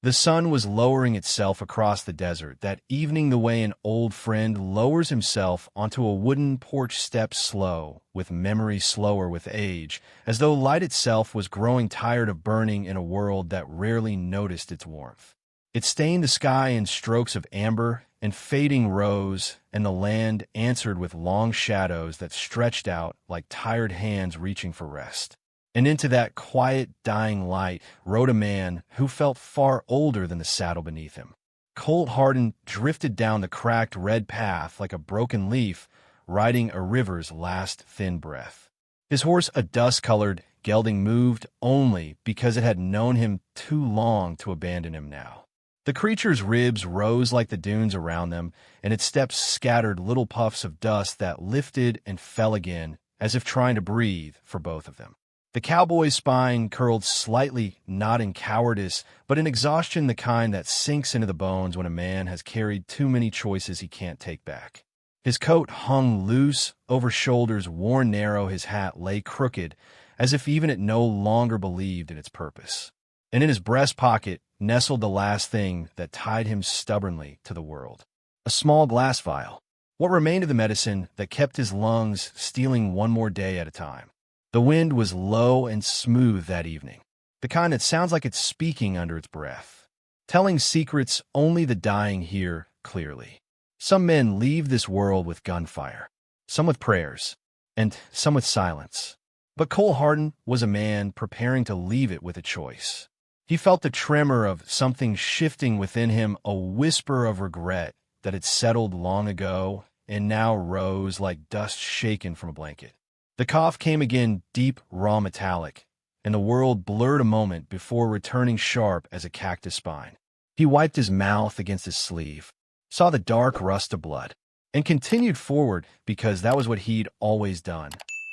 The sun was lowering itself across the desert that evening the way an old friend lowers himself onto a wooden porch step slow, with memory slower with age, as though light itself was growing tired of burning in a world that rarely noticed its warmth. It stained the sky in strokes of amber and fading rose, and the land answered with long shadows that stretched out like tired hands reaching for rest. And into that quiet, dying light rode a man who felt far older than the saddle beneath him. Colt Hardin drifted down the cracked red path like a broken leaf, riding a river's last thin breath. His horse, a dust-colored gelding, moved only because it had known him too long to abandon him now. The creature's ribs rose like the dunes around them, and its steps scattered little puffs of dust that lifted and fell again, as if trying to breathe for both of them. The cowboy's spine curled slightly, not in cowardice, but in exhaustion, the kind that sinks into the bones when a man has carried too many choices he can't take back. His coat hung loose over shoulders worn narrow, his hat lay crooked, as if even it no longer believed in its purpose. And in his breast pocket nestled the last thing that tied him stubbornly to the world. A small glass vial, what remained of the medicine that kept his lungs stealing one more day at a time. The wind was low and smooth that evening, the kind that sounds like it's speaking under its breath, telling secrets only the dying hear clearly. Some men leave this world with gunfire, some with prayers, and some with silence. But Colt Hardin was a man preparing to leave it with a choice. He felt the tremor of something shifting within him, a whisper of regret that had settled long ago and now rose like dust shaken from a blanket. The cough came again, deep, raw, metallic, and the world blurred a moment before returning sharp as a cactus spine. He wiped his mouth against his sleeve, saw the dark rust of blood, and continued forward because that was what he'd always done.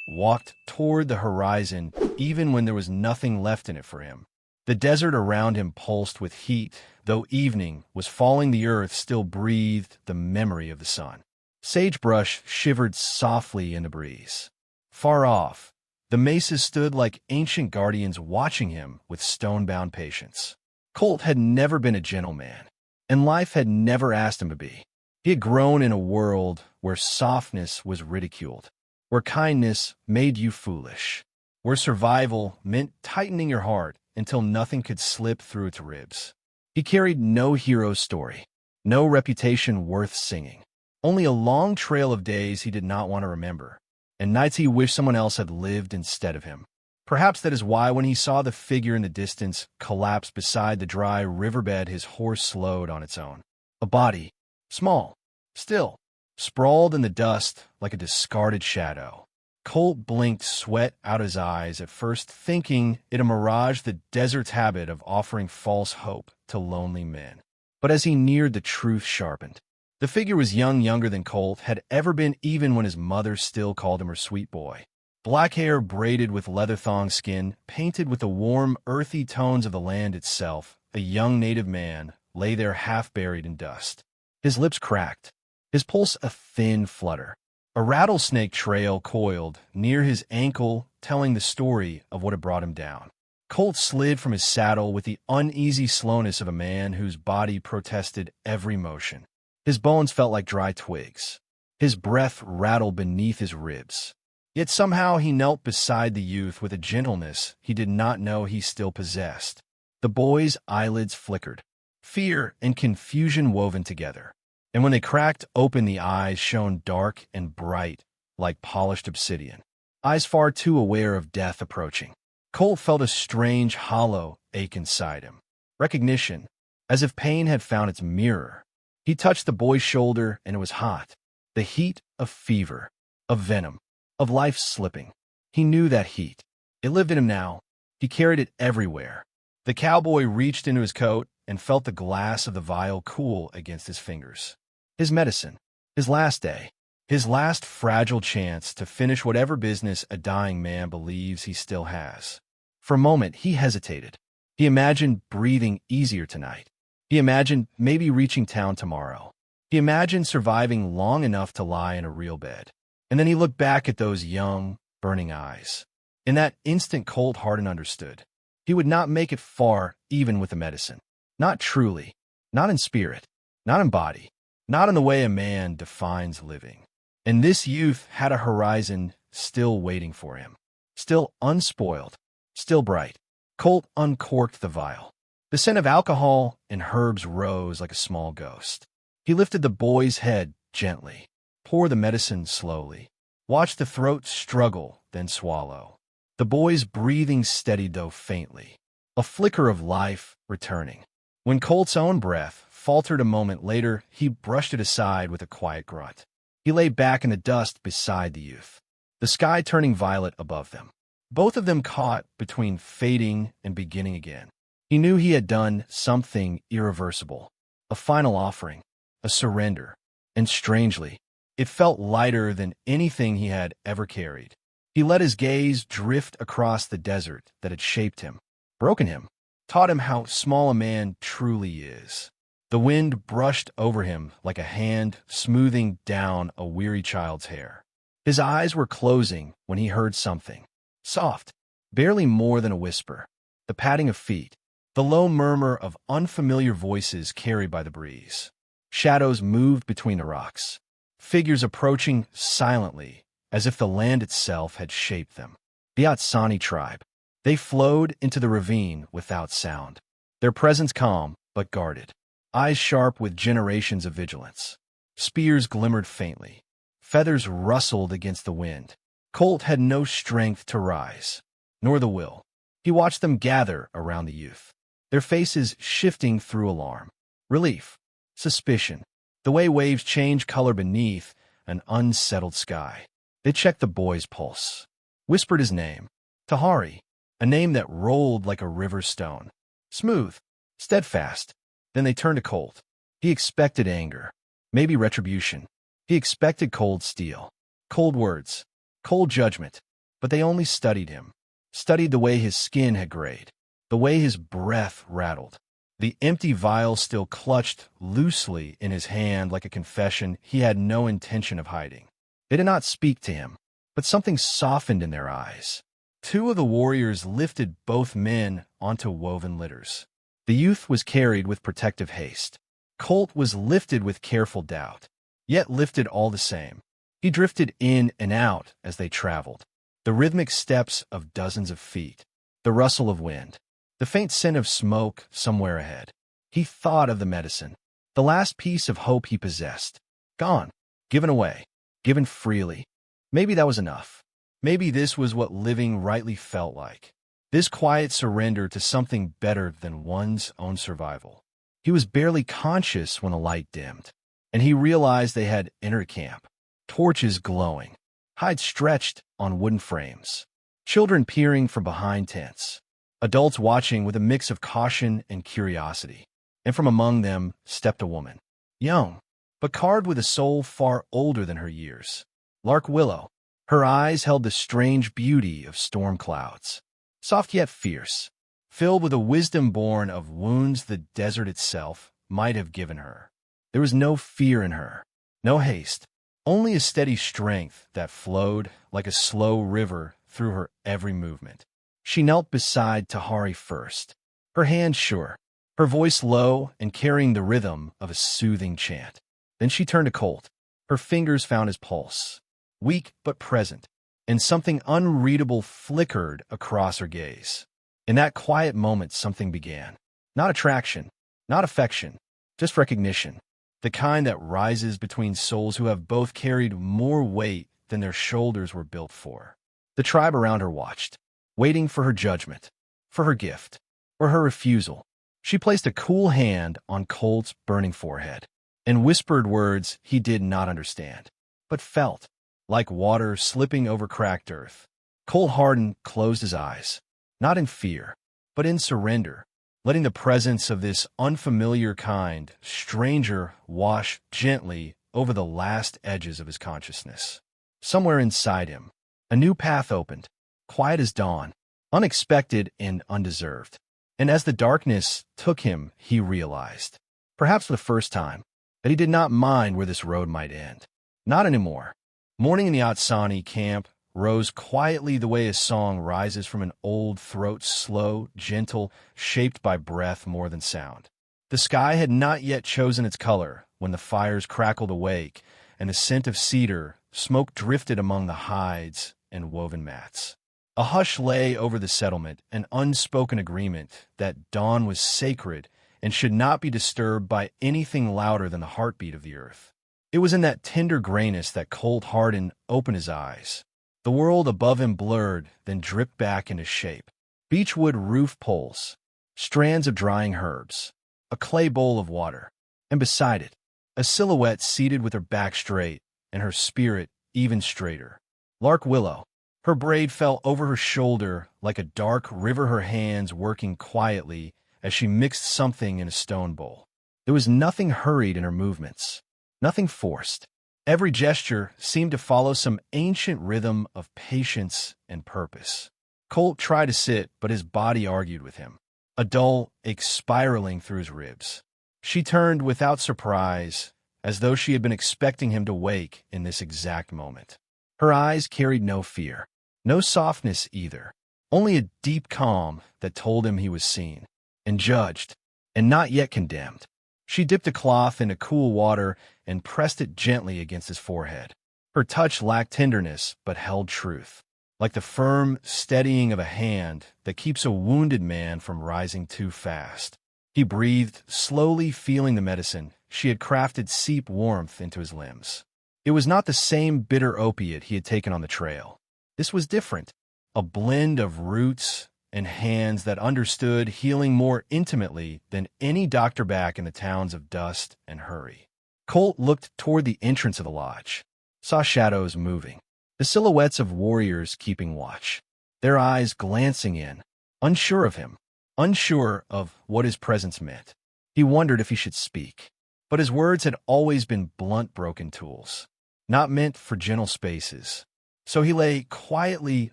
Walked toward the horizon even when there was nothing left in it for him. The desert around him pulsed with heat, though evening was falling, the earth still breathed the memory of the sun. Sagebrush shivered softly in the breeze. Far off, the mesas stood like ancient guardians watching him with stone-bound patience. Colt had never been a gentleman, and life had never asked him to be. He had grown in a world where softness was ridiculed, where kindness made you foolish, where survival meant tightening your heart until nothing could slip through its ribs. He carried no hero's story, no reputation worth singing, only a long trail of days he did not want to remember, and nights he wished someone else had lived instead of him. Perhaps that is why when he saw the figure in the distance collapse beside the dry riverbed, his horse slowed on its own. A body, small, still, sprawled in the dust like a discarded shadow. Colt blinked sweat out his eyes, at first thinking it a mirage, the desert's habit of offering false hope to lonely men. But as he neared, the truth sharpened. The figure was young, younger than Colt had ever been, even when his mother still called him her sweet boy. Black hair braided with leather thong skin, painted with the warm, earthy tones of the land itself, a young native man lay there half buried in dust. His lips cracked, his pulse a thin flutter. A rattlesnake trail coiled near his ankle, telling the story of what had brought him down. Colt slid from his saddle with the uneasy slowness of a man whose body protested every motion. His bones felt like dry twigs. His breath rattled beneath his ribs. Yet somehow he knelt beside the youth with a gentleness he did not know he still possessed. The boy's eyelids flickered, fear and confusion woven together, and when they cracked open, the eyes shone dark and bright like polished obsidian, eyes far too aware of death approaching. Colt felt a strange, hollow ache inside him. Recognition, as if pain had found its mirror. He touched the boy's shoulder, and it was hot. The heat of fever, of venom, of life slipping. He knew that heat. It lived in him now. He carried it everywhere. The cowboy reached into his coat and felt the glass of the vial cool against his fingers. His medicine, his last day, his last fragile chance to finish whatever business a dying man believes he still has. For a moment, he hesitated. He imagined breathing easier tonight. He imagined maybe reaching town tomorrow. He imagined surviving long enough to lie in a real bed. And then he looked back at those young, burning eyes. In that instant, Colt Hardin understood. He would not make it far, even with the medicine. Not truly, not in spirit, not in body, not in the way a man defines living. And this youth had a horizon still waiting for him, still unspoiled, still bright. Colt uncorked the vial. The scent of alcohol and herbs rose like a small ghost. He lifted the boy's head gently, poured the medicine slowly, watched the throat struggle, then swallow. The boy's breathing steadied though faintly, a flicker of life returning. When Colt's own breath faltered a moment later, he brushed it aside with a quiet grunt. He lay back in the dust beside the youth, the sky turning violet above them. Both of them caught between fading and beginning again. He knew he had done something irreversible, a final offering, a surrender, and strangely, it felt lighter than anything he had ever carried. He let his gaze drift across the desert that had shaped him, broken him, taught him how small a man truly is. The wind brushed over him like a hand smoothing down a weary child's hair. His eyes were closing when he heard something. Soft, barely more than a whisper, the padding of feet, the low murmur of unfamiliar voices carried by the breeze. Shadows moved between the rocks, figures approaching silently as if the land itself had shaped them. The Atsani tribe. They flowed into the ravine without sound, their presence calm but guarded, eyes sharp with generations of vigilance. Spears glimmered faintly, feathers rustled against the wind. Colt had no strength to rise, nor the will. He watched them gather around the youth, their faces shifting through alarm, relief, suspicion, the way waves change color beneath an unsettled sky. They checked the boy's pulse, whispered his name, Tahari, a name that rolled like a river stone, smooth, steadfast. Then they turned to Colt. He expected anger, maybe retribution. He expected cold steel, cold words, cold judgment, but they only studied him, studied the way his skin had grayed, the way his breath rattled. The empty vial still clutched loosely in his hand like a confession he had no intention of hiding. They did not speak to him, but something softened in their eyes. Two of the warriors lifted both men onto woven litters. The youth was carried with protective haste. Colt was lifted with careful doubt, yet lifted all the same. He drifted in and out as they traveled, the rhythmic steps of dozens of feet, the rustle of wind, the faint scent of smoke somewhere ahead. He thought of the medicine, the last piece of hope he possessed. Gone, given away, given freely. Maybe that was enough. Maybe this was what living rightly felt like. This quiet surrender to something better than one's own survival. He was barely conscious when the light dimmed, and he realized they had entered camp. Torches glowing, hides stretched on wooden frames, children peering from behind tents, adults watching with a mix of caution and curiosity. And from among them stepped a woman, young, but carved with a soul far older than her years. Lark Willow. Her eyes held the strange beauty of storm clouds, soft yet fierce, filled with a wisdom born of wounds the desert itself might have given her. There was no fear in her, no haste, only a steady strength that flowed like a slow river through her every movement. She knelt beside Tahari first, her hand sure, her voice low and carrying the rhythm of a soothing chant. Then she turned to Colt. Her fingers found his pulse, weak but present, and something unreadable flickered across her gaze. In that quiet moment, something began. Not attraction, not affection, just recognition, the kind that rises between souls who have both carried more weight than their shoulders were built for. The tribe around her watched, waiting for her judgment, for her gift, or her refusal. She placed a cool hand on Colt's burning forehead and whispered words he did not understand, but felt, like water slipping over cracked earth. Colt Harden closed his eyes, not in fear, but in surrender, letting the presence of this unfamiliar kind, stranger, wash gently over the last edges of his consciousness. Somewhere inside him, a new path opened, quiet as dawn, unexpected and undeserved. And as the darkness took him, he realized, perhaps for the first time, that he did not mind where this road might end. Not anymore. Morning in the Atsani camp rose quietly the way a song rises from an old throat, slow, gentle, shaped by breath more than sound. The sky had not yet chosen its color when the fires crackled awake, and the scent of cedar smoke drifted among the hides and woven mats. A hush lay over the settlement, an unspoken agreement that dawn was sacred and should not be disturbed by anything louder than the heartbeat of the earth. It was in that tender grayness that Colt Hardin opened his eyes. The world above him blurred, then dripped back into shape. Beechwood roof poles, strands of drying herbs, a clay bowl of water, and beside it, a silhouette seated with her back straight and her spirit even straighter. Lark Willow. Her braid fell over her shoulder like a dark river, her hands working quietly as she mixed something in a stone bowl. There was nothing hurried in her movements, nothing forced. Every gesture seemed to follow some ancient rhythm of patience and purpose. Colt tried to sit, but his body argued with him, a dull ache spiraling through his ribs. She turned without surprise, as though she had been expecting him to wake in this exact moment. Her eyes carried no fear, no softness either, only a deep calm that told him he was seen and judged and not yet condemned. She dipped a cloth into cool water and pressed it gently against his forehead. Her touch lacked tenderness but held truth, like the firm steadying of a hand that keeps a wounded man from rising too fast. He breathed, slowly feeling the medicine she had crafted seep warmth into his limbs. It was not the same bitter opiate he had taken on the trail. This was different, a blend of roots and hands that understood healing more intimately than any doctor back in the towns of dust and hurry. Colt looked toward the entrance of the lodge, saw shadows moving, the silhouettes of warriors keeping watch, their eyes glancing in, unsure of him, unsure of what his presence meant. He wondered if he should speak, but his words had always been blunt, broken tools, not meant for gentle spaces. So he lay quietly,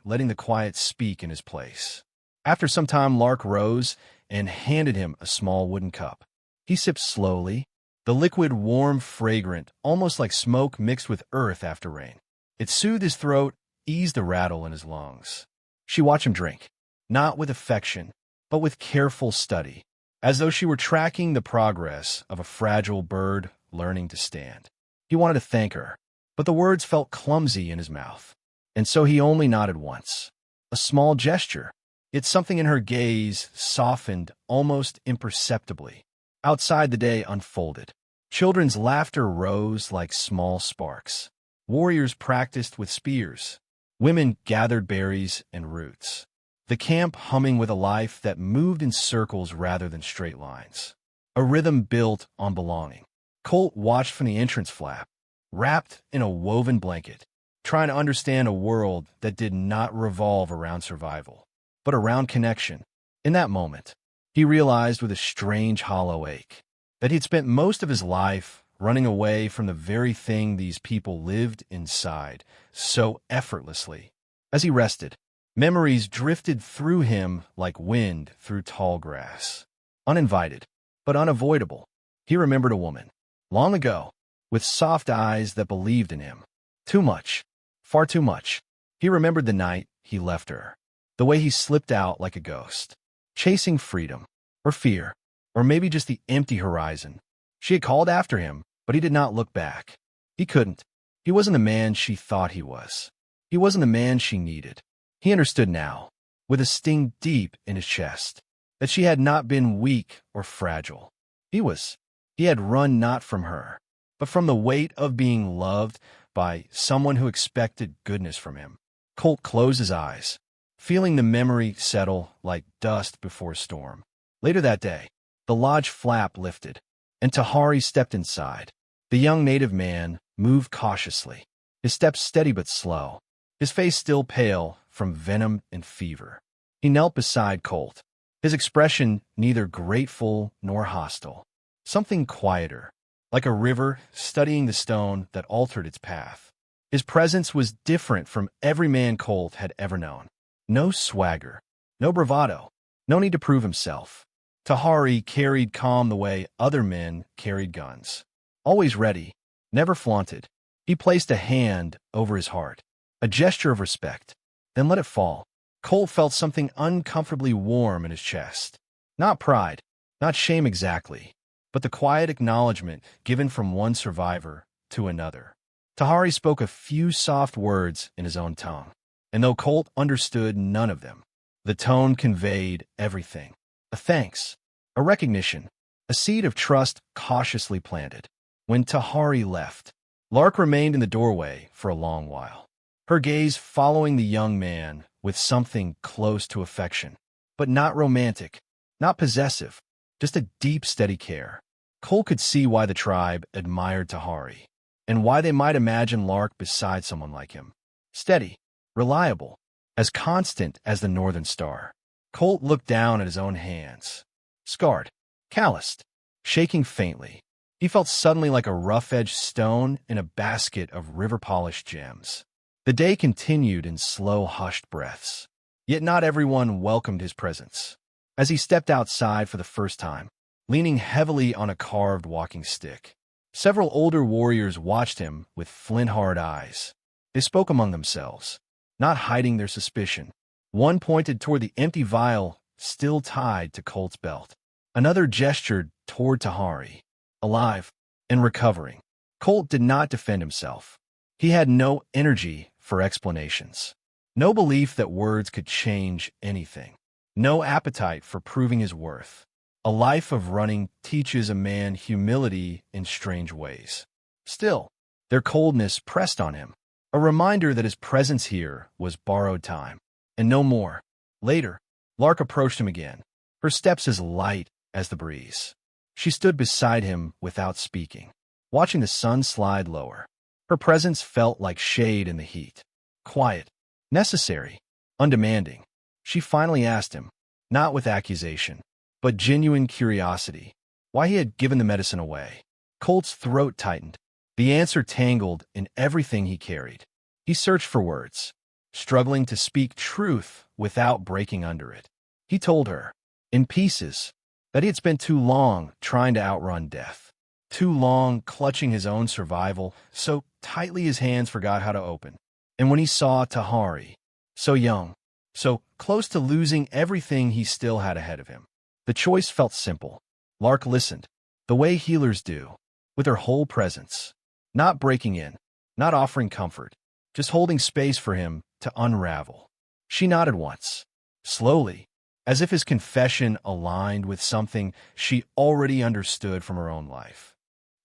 letting the quiet speak in his place. After some time, Lark rose and handed him a small wooden cup. He sipped slowly, the liquid warm, fragrant, almost like smoke mixed with earth after rain. It soothed his throat, eased the rattle in his lungs. She watched him drink, not with affection, but with careful study, as though she were tracking the progress of a fragile bird learning to stand. He wanted to thank her, but the words felt clumsy in his mouth, and so he only nodded once. A small gesture, yet something in her gaze softened almost imperceptibly. Outside, the day unfolded. Children's laughter rose like small sparks. Warriors practiced with spears. Women gathered berries and roots. The camp humming with a life that moved in circles rather than straight lines. A rhythm built on belonging. Colt watched from the entrance flap, wrapped in a woven blanket, trying to understand a world that did not revolve around survival, but around connection. In that moment, he realized with a strange hollow ache that he'd spent most of his life running away from the very thing these people lived inside so effortlessly. As he rested, memories drifted through him like wind through tall grass. Uninvited, but unavoidable. He remembered a woman, long ago, with soft eyes that believed in him. Too much. Far too much. He remembered the night he left her, the way he slipped out like a ghost, chasing freedom, or fear, or maybe just the empty horizon. She had called after him, but he did not look back. He couldn't. He wasn't the man she thought he was. He wasn't the man she needed. He understood now, with a sting deep in his chest, that she had not been weak or fragile. He had run not from her, but from the weight of being loved by someone who expected goodness from him. Colt closed his eyes, feeling the memory settle like dust before a storm. Later that day, the lodge flap lifted, and Tahari stepped inside. The young native man moved cautiously, his steps steady but slow, his face still pale from venom and fever. He knelt beside Colt, his expression neither grateful nor hostile, something quieter, like a river studying the stone that altered its path. His presence was different from every man Colt had ever known. No swagger, no bravado, no need to prove himself. Tahari carried calm the way other men carried guns. Always ready, never flaunted. He placed a hand over his heart, a gesture of respect, then let it fall. Colt felt something uncomfortably warm in his chest. Not pride, not shame exactly, but the quiet acknowledgement given from one survivor to another. Tahari spoke a few soft words in his own tongue, and though Colt understood none of them, the tone conveyed everything. A thanks, a recognition, a seed of trust cautiously planted. When Tahari left, Lark remained in the doorway for a long while, her gaze following the young man with something close to affection, but not romantic, not possessive, just a deep, steady care. Cole could see why the tribe admired Tahari, and why they might imagine Lark beside someone like him. Steady, reliable, as constant as the northern star. Colt looked down at his own hands, scarred, calloused, shaking faintly. He felt suddenly like a rough-edged stone in a basket of river-polished gems. The day continued in slow, hushed breaths, yet not everyone welcomed his presence. As he stepped outside for the first time, leaning heavily on a carved walking stick, several older warriors watched him with flint-hard eyes. They spoke among themselves, not hiding their suspicion. One pointed toward the empty vial still tied to Colt's belt. Another gestured toward Tahari, alive and recovering. Colt did not defend himself. He had no energy for explanations, no belief that words could change anything, no appetite for proving his worth. A life of running teaches a man humility in strange ways. Still, their coldness pressed on him, a reminder that his presence here was borrowed time, and no more. Later, Lark approached him again, her steps as light as the breeze. She stood beside him without speaking, watching the sun slide lower. Her presence felt like shade in the heat. Quiet, necessary, undemanding. She finally asked him, not with accusation, but genuine curiosity, why he had given the medicine away. Colt's throat tightened. The answer tangled in everything he carried. He searched for words, struggling to speak truth without breaking under it. He told her, in pieces, that he had spent too long trying to outrun death, too long clutching his own survival so tightly his hands forgot how to open. And when he saw Tahari, so young, so close to losing everything he still had ahead of him, the choice felt simple. Lark listened, the way healers do, with her whole presence, not breaking in, not offering comfort, just holding space for him to unravel. She nodded once, slowly, as if his confession aligned with something she already understood from her own life.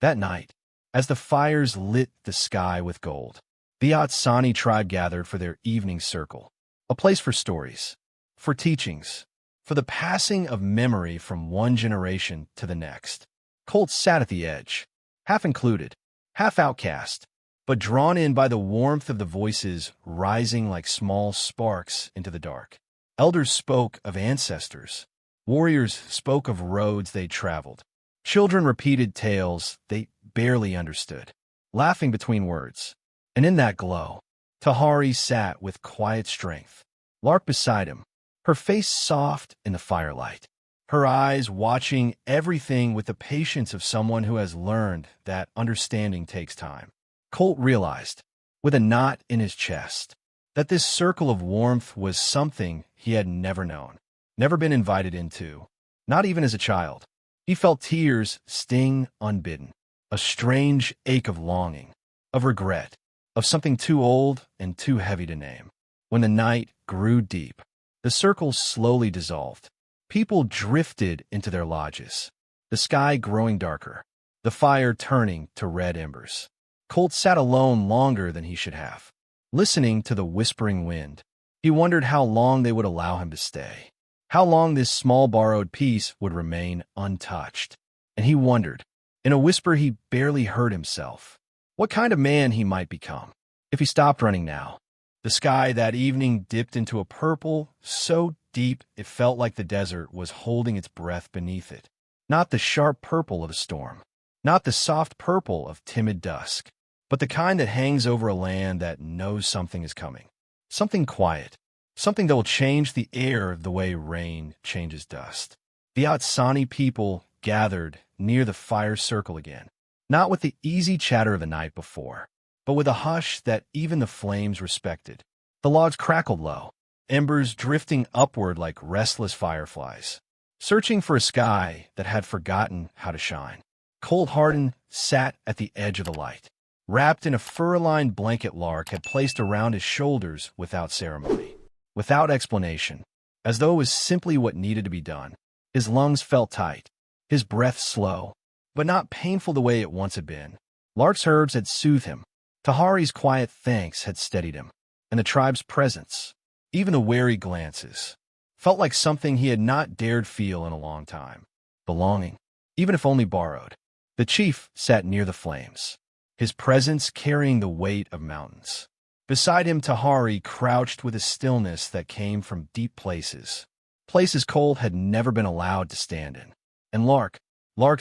That night, as the fires lit the sky with gold, the Atsani tribe gathered for their evening circle, a place for stories, for teachings, for the passing of memory from one generation to the next. Colt sat at the edge, half included, half outcast, but drawn in by the warmth of the voices rising like small sparks into the dark. Elders spoke of ancestors. Warriors spoke of roads they'd traveled. Children repeated tales they barely understood, laughing between words. And in that glow, Tahari sat with quiet strength, Lark beside him, her face soft in the firelight, her eyes watching everything with the patience of someone who has learned that understanding takes time. Colt realized, with a knot in his chest, that this circle of warmth was something he had never known, never been invited into, not even as a child. He felt tears sting unbidden, a strange ache of longing, of regret, of something too old and too heavy to name. When the night grew deep, the circle slowly dissolved. People drifted into their lodges, the sky growing darker, the fire turning to red embers. Colt sat alone longer than he should have, listening to the whispering wind. He wondered how long they would allow him to stay, how long this small borrowed peace would remain untouched. And he wondered, in a whisper he barely heard himself, what kind of man he might become if he stopped running now. The sky that evening dipped into a purple so deep it felt like the desert was holding its breath beneath it. Not the sharp purple of a storm, not the soft purple of timid dusk, but the kind that hangs over a land that knows something is coming. Something quiet, something that will change the air the way rain changes dust. The Atsani people gathered near the fire circle again, not with the easy chatter of the night before, but with a hush that even the flames respected. The logs crackled low, embers drifting upward like restless fireflies, searching for a sky that had forgotten how to shine. Cold-hardened, sat at the edge of the light. Wrapped in a fur-lined blanket Lark had placed around his shoulders without ceremony, without explanation, as though it was simply what needed to be done. His lungs felt tight, his breath slow, but not painful the way it once had been. Lark's herbs had soothed him. Tahari's quiet thanks had steadied him, and the tribe's presence, even the wary glances, felt like something he had not dared feel in a long time. Belonging, even if only borrowed. The chief sat near the flames, his presence carrying the weight of mountains. Beside him, Tahari crouched with a stillness that came from deep places, places Colt had never been allowed to stand in. And Lark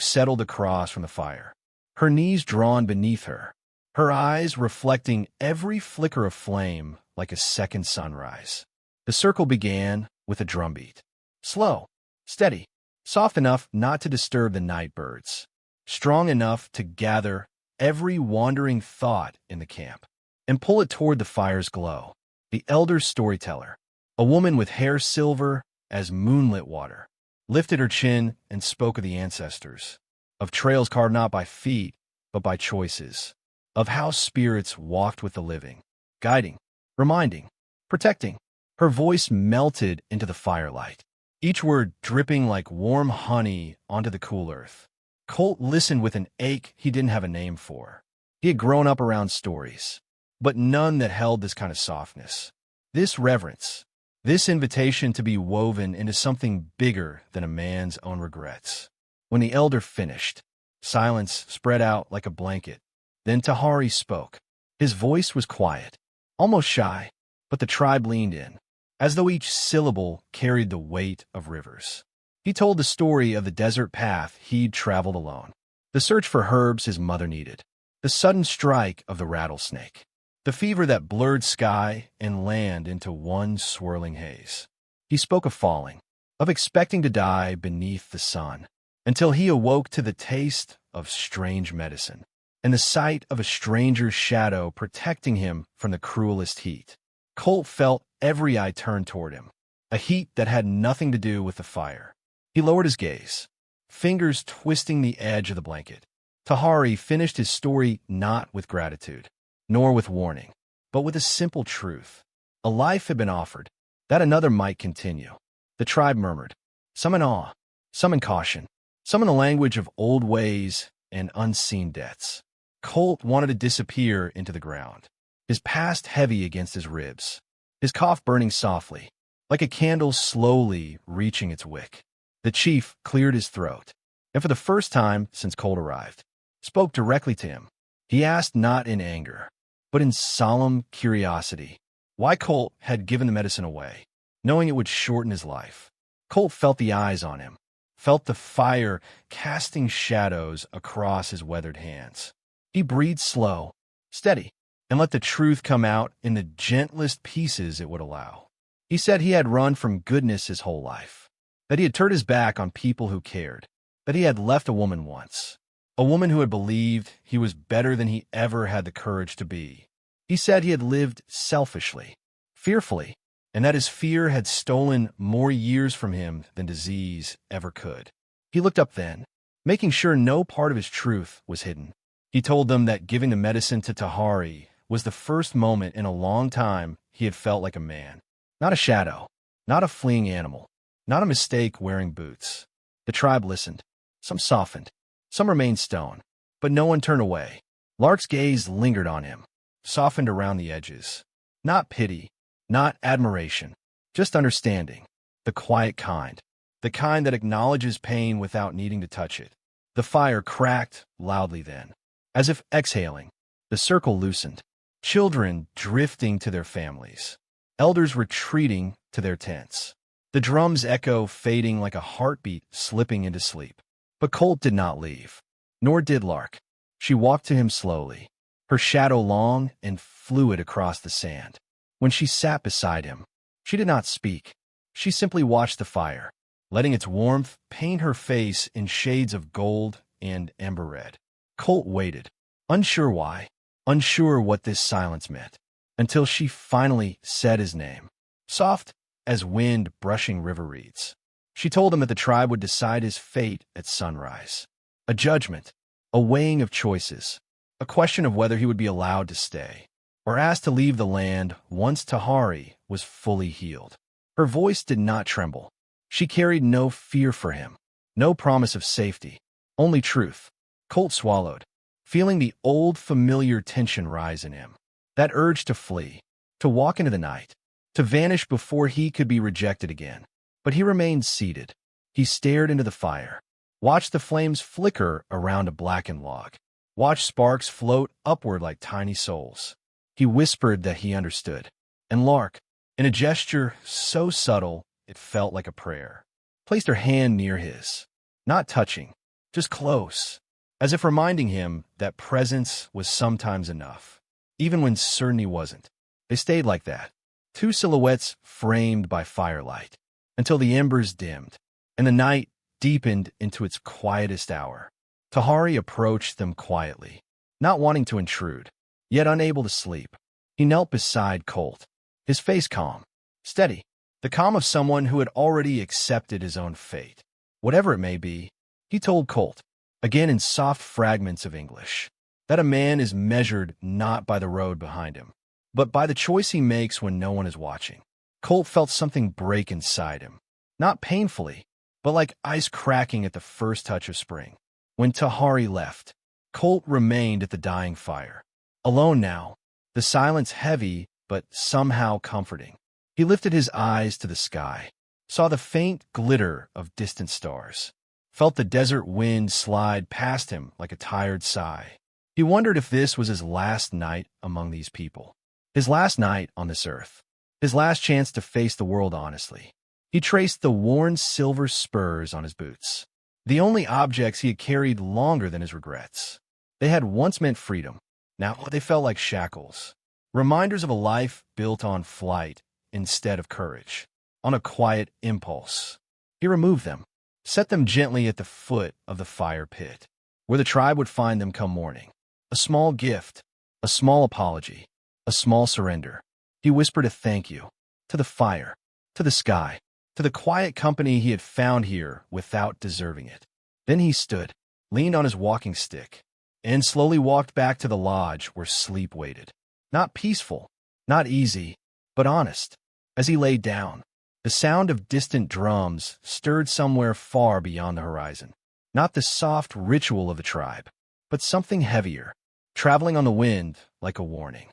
settled across from the fire, her knees drawn beneath her, her eyes reflecting every flicker of flame like a second sunrise. The circle began with a drumbeat. Slow, steady, soft enough not to disturb the night birds, strong enough to gather every wandering thought in the camp and pull it toward the fire's glow. The elder storyteller, a woman with hair silver as moonlit water, lifted her chin and spoke of the ancestors, of trails carved not by feet, but by choices, of how spirits walked with the living, guiding, reminding, protecting. Her voice melted into the firelight, each word dripping like warm honey onto the cool earth. Colt listened with an ache he didn't have a name for. He had grown up around stories, but none that held this kind of softness, this reverence, this invitation to be woven into something bigger than a man's own regrets. When the elder finished, silence spread out like a blanket. Then Tahari spoke. His voice was quiet, almost shy, but the tribe leaned in, as though each syllable carried the weight of rivers. He told the story of the desert path he'd traveled alone, the search for herbs his mother needed, the sudden strike of the rattlesnake, the fever that blurred sky and land into one swirling haze. He spoke of falling, of expecting to die beneath the sun, until he awoke to the taste of strange medicine and the sight of a stranger's shadow protecting him from the cruelest heat. Colt felt every eye turn toward him, a heat that had nothing to do with the fire. He lowered his gaze, fingers twisting the edge of the blanket. Tahari finished his story not with gratitude, nor with warning, but with a simple truth. A life had been offered, that another might continue. The tribe murmured, some in awe, some in caution, some in the language of old ways and unseen debts. Colt wanted to disappear into the ground, his past heavy against his ribs, his cough burning softly, like a candle slowly reaching its wick. The chief cleared his throat, and for the first time since Colt arrived, spoke directly to him. He asked not in anger, but in solemn curiosity, why Colt had given the medicine away, knowing it would shorten his life. Colt felt the eyes on him, felt the fire casting shadows across his weathered hands. He breathed slow, steady, and let the truth come out in the gentlest pieces it would allow. He said he had run from goodness his whole life, that he had turned his back on people who cared, that he had left a woman once, a woman who had believed he was better than he ever had the courage to be. He said he had lived selfishly, fearfully, and that his fear had stolen more years from him than disease ever could. He looked up then, making sure no part of his truth was hidden. He told them that giving the medicine to Tahari was the first moment in a long time he had felt like a man, not a shadow, not a fleeing animal, not a mistake wearing boots. The tribe listened. Some softened, some remained stone, but no one turned away. Lark's gaze lingered on him, softened around the edges. Not pity, not admiration, just understanding, the quiet kind, the kind that acknowledges pain without needing to touch it. The fire cracked loudly then, as if exhaling. The circle loosened, children drifting to their families, elders retreating to their tents, the drum's echo fading like a heartbeat slipping into sleep. But Colt did not leave, nor did Lark. She walked to him slowly, her shadow long and fluid across the sand. When she sat beside him, she did not speak. She simply watched the fire, letting its warmth paint her face in shades of gold and ember red. Colt waited, unsure why, unsure what this silence meant, until she finally said his name, soft as wind brushing river reeds. She told him that the tribe would decide his fate at sunrise. A judgment, A weighing of choices, a question of whether he would be allowed to stay, or asked to leave the land once Tahari was fully healed. Her voice did not tremble. She carried no fear for him, no promise of safety, only truth. Colt swallowed, feeling the old familiar tension rise in him. That urge to flee, to walk into the night, to vanish before he could be rejected again. But he remained seated. He stared into the fire, watched the flames flicker around a blackened log, watched sparks float upward like tiny souls. He whispered that he understood, and Lark, in a gesture so subtle it felt like a prayer, placed her hand near his, not touching, just close, as if reminding him that presence was sometimes enough, even when certainty wasn't. They stayed like that, two silhouettes framed by firelight, until the embers dimmed, and the night deepened into its quietest hour. Tahari approached them quietly, not wanting to intrude, yet unable to sleep. He knelt beside Colt, his face calm, steady, the calm of someone who had already accepted his own fate. Whatever it may be, he told Colt, again in soft fragments of English, that a man is measured not by the road behind him, but by the choice he makes when no one is watching. Colt felt something break inside him, not painfully, but like ice cracking at the first touch of spring. When Tahari left, Colt remained at the dying fire. Alone now, the silence heavy but somehow comforting. He lifted his eyes to the sky, saw the faint glitter of distant stars, felt the desert wind slide past him like a tired sigh. He wondered if this was his last night among these people, his last night on this earth, his last chance to face the world honestly. He traced the worn silver spurs on his boots, the only objects he had carried longer than his regrets. They had once meant freedom. Now they felt like shackles, reminders of a life built on flight instead of courage, on a quiet impulse. He removed them, set them gently at the foot of the fire pit, where the tribe would find them come morning. A small gift, a small apology, a small surrender. He whispered a thank you, to the fire, to the sky, to the quiet company he had found here without deserving it. Then he stood, leaned on his walking stick, and slowly walked back to the lodge where sleep waited. Not peaceful, not easy, but honest. As he lay down, the sound of distant drums stirred somewhere far beyond the horizon. Not the soft ritual of the tribe, but something heavier, traveling on the wind like a warning.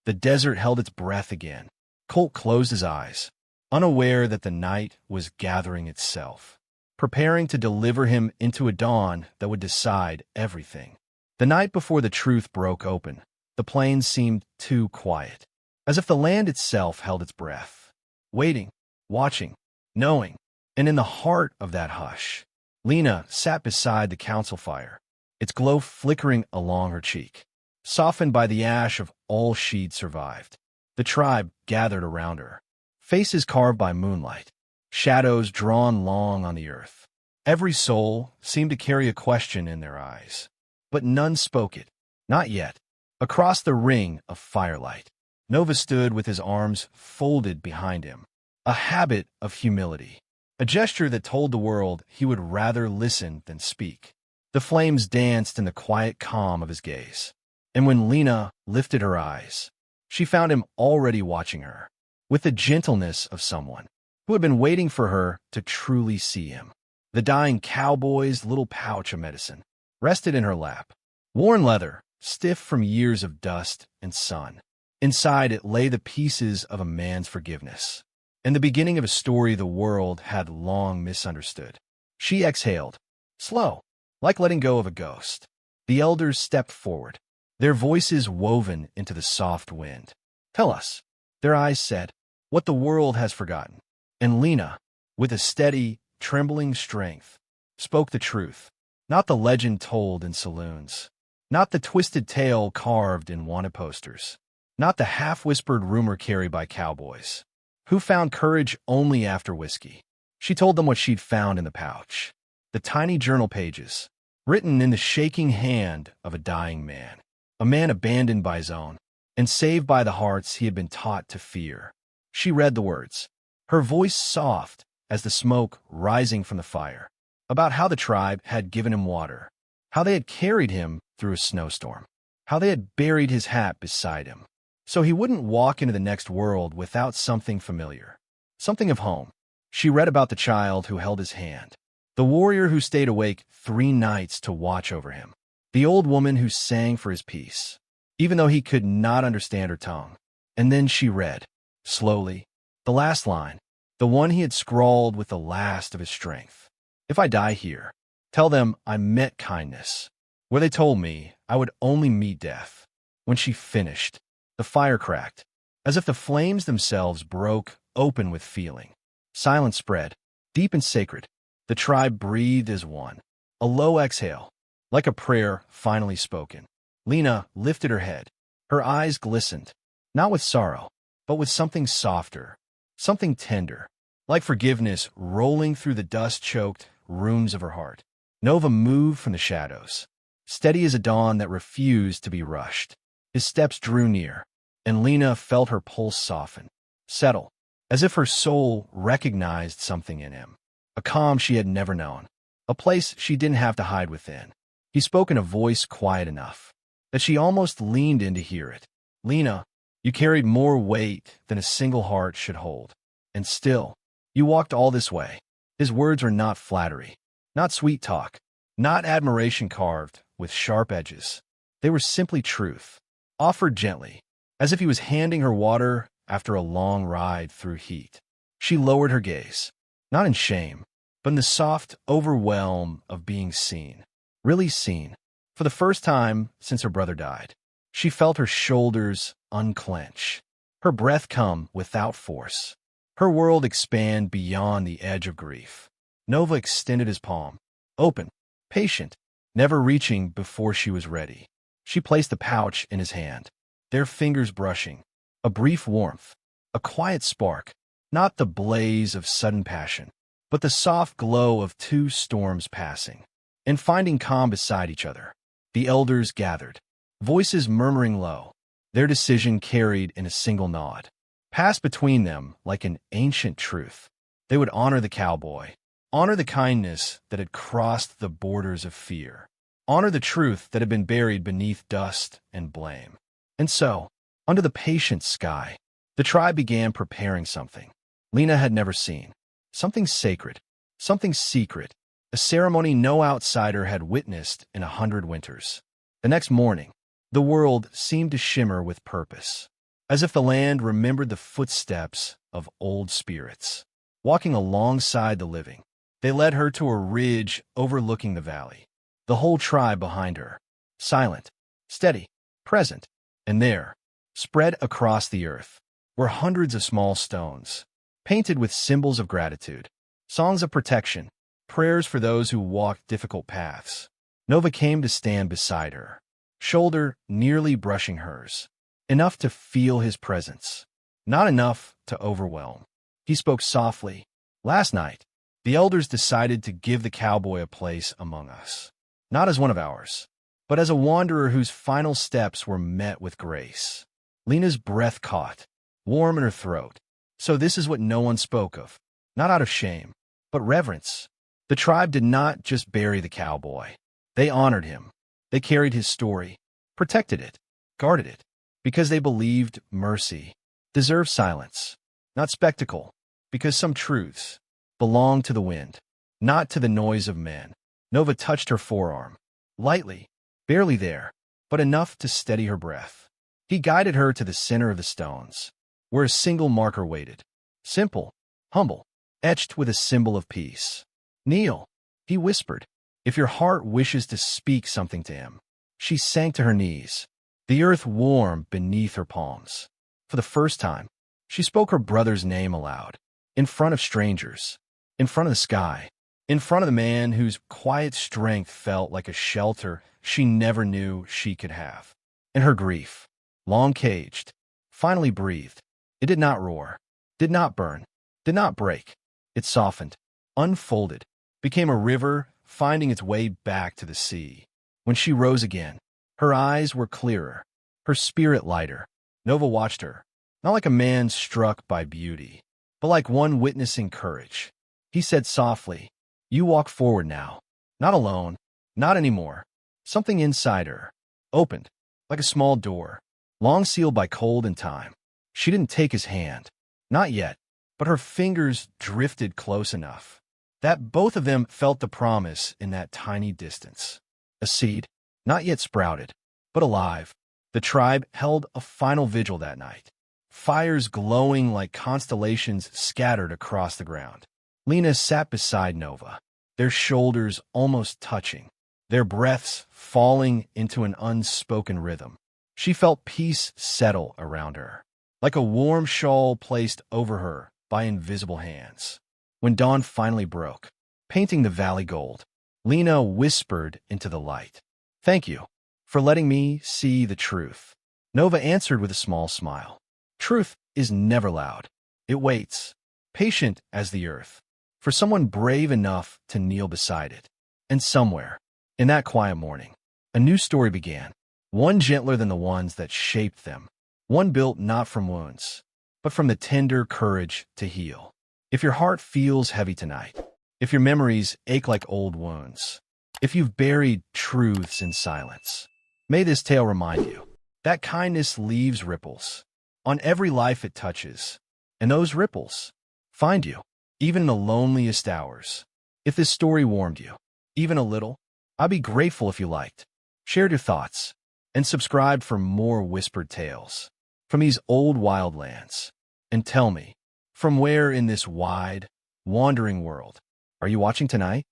The desert held its breath again. Colt closed his eyes, unaware that the night was gathering itself, preparing to deliver him into a dawn that would decide everything. The night before the truth broke open, the plains seemed too quiet, as if the land itself held its breath, waiting, watching, knowing. And in the heart of that hush, Lena sat beside the council fire, its glow flickering along her cheek, softened by the ash of all she'd survived. The tribe gathered around her, faces carved by moonlight, shadows drawn long on the earth. Every soul seemed to carry a question in their eyes, but none spoke it, not yet. Across the ring of firelight, Nova stood with his arms folded behind him, a habit of humility, a gesture that told the world he would rather listen than speak. The flames danced in the quiet calm of his gaze, and when Lena lifted her eyes, she found him already watching her, with the gentleness of someone who had been waiting for her to truly see him. The dying cowboy's little pouch of medicine rested in her lap, worn leather, stiff from years of dust and sun. Inside it lay the pieces of a man's forgiveness, and the beginning of a story the world had long misunderstood. She exhaled, slow, like letting go of a ghost. The elders stepped forward, their voices woven into the soft wind. Tell us, their eyes said, what the world has forgotten. And Lena, with a steady, trembling strength, spoke the truth, not the legend told in saloons, not the twisted tale carved in wanted posters, not the half-whispered rumor carried by cowboys, who found courage only after whiskey. She told them what she'd found in the pouch, the tiny journal pages, written in the shaking hand of a dying man, a man abandoned by his own, and saved by the hearts he had been taught to fear. She read the words, her voice soft as the smoke rising from the fire, about how the tribe had given him water, how they had carried him through a snowstorm, how they had buried his hat beside him, so he wouldn't walk into the next world without something familiar, something of home. She read about the child who held his hand, the warrior who stayed awake 3 nights to watch over him, the old woman who sang for his peace, even though he could not understand her tongue. And then she read, slowly, the last line, the one he had scrawled with the last of his strength. If I die here, tell them I met kindness, where they told me I would only meet death. When she finished, the fire cracked, as if the flames themselves broke open with feeling. Silence spread, deep and sacred. The tribe breathed as one, a low exhale, like a prayer finally spoken. Lena lifted her head. Her eyes glistened, not with sorrow, but with something softer, something tender, like forgiveness rolling through the dust-choked rooms of her heart. Nova moved from the shadows, steady as a dawn that refused to be rushed. His steps drew near, and Lena felt her pulse soften, settle, as if her soul recognized something in him, a calm she had never known, a place she didn't have to hide within. He spoke in a voice quiet enough that she almost leaned in to hear it. Lena, you carried more weight than a single heart should hold. And still, you walked all this way. His words were not flattery, not sweet talk, not admiration carved with sharp edges. They were simply truth, offered gently, as if he was handing her water after a long ride through heat. She lowered her gaze, not in shame, but in the soft overwhelm of being seen, really seen. For the first time since her brother died, she felt her shoulders unclench, her breath come without force, her world expand beyond the edge of grief. Nova extended his palm, open, patient, never reaching before she was ready. She placed the pouch in his hand, their fingers brushing, a brief warmth, a quiet spark, not the blaze of sudden passion, but the soft glow of 2 storms passing. And finding calm beside each other, the elders gathered, voices murmuring low, their decision carried in a single nod, passed between them like an ancient truth. They would honor the cowboy, honor the kindness that had crossed the borders of fear, honor the truth that had been buried beneath dust and blame. And so, under the patient sky, the tribe began preparing something Lena had never seen, something sacred, something secret, a ceremony no outsider had witnessed in 100 winters. The next morning, the world seemed to shimmer with purpose, as if the land remembered the footsteps of old spirits. Walking alongside the living, they led her to a ridge overlooking the valley, the whole tribe behind her, silent, steady, present. And there, spread across the earth, were hundreds of small stones, painted with symbols of gratitude, songs of protection, prayers for those who walked difficult paths. Nova came to stand beside her, shoulder nearly brushing hers, enough to feel his presence, not enough to overwhelm. He spoke softly. Last night, the elders decided to give the cowboy a place among us, not as one of ours, but as a wanderer whose final steps were met with grace. Lena's breath caught, warm in her throat. So this is what no one spoke of, not out of shame, but reverence. The tribe did not just bury the cowboy. They honored him. They carried his story, protected it, guarded it, because they believed mercy deserved silence, not spectacle, because some truths belong to the wind, not to the noise of men. Nova touched her forearm, lightly, barely there, but enough to steady her breath. He guided her to the center of the stones, where a single marker waited, simple, humble, etched with a symbol of peace. Kneel, he whispered, if your heart wishes to speak something to him. She sank to her knees, the earth warm beneath her palms. For the first time, she spoke her brother's name aloud, in front of strangers, in front of the sky, in front of the man whose quiet strength felt like a shelter she never knew she could have. And her grief, long caged, finally breathed. It did not roar, did not burn, did not break. It softened, unfolded, became a river finding its way back to the sea. When she rose again, her eyes were clearer, her spirit lighter. Nova watched her, not like a man struck by beauty, but like one witnessing courage. He said softly, you walk forward now, not alone, not anymore, Something inside her opened, like a small door, long sealed by cold and time. She didn't take his hand. Not yet, but her fingers drifted close enough that both of them felt the promise in that tiny distance. A seed, not yet sprouted, but alive. The tribe held a final vigil that night. Fires glowing like constellations scattered across the ground. Lena sat beside Nova, their shoulders almost touching, their breaths falling into an unspoken rhythm. She felt peace settle around her, like a warm shawl placed over her by invisible hands. When dawn finally broke, painting the valley gold, Lena whispered into the light, "Thank you for letting me see the truth." Nova answered with a small smile. Truth is never loud. It waits, patient as the earth, for someone brave enough to kneel beside it. And somewhere, in that quiet morning, a new story began, one gentler than the ones that shaped them, one built not from wounds, but from the tender courage to heal. If your heart feels heavy tonight, if your memories ache like old wounds, if you've buried truths in silence, may this tale remind you that kindness leaves ripples on every life it touches, and those ripples find you, even in the loneliest hours. If this story warmed you, even a little, I'd be grateful if you liked, shared your thoughts, and subscribed for more whispered tales from these old wildlands. And tell me, from where in this wide, wandering world are you watching tonight?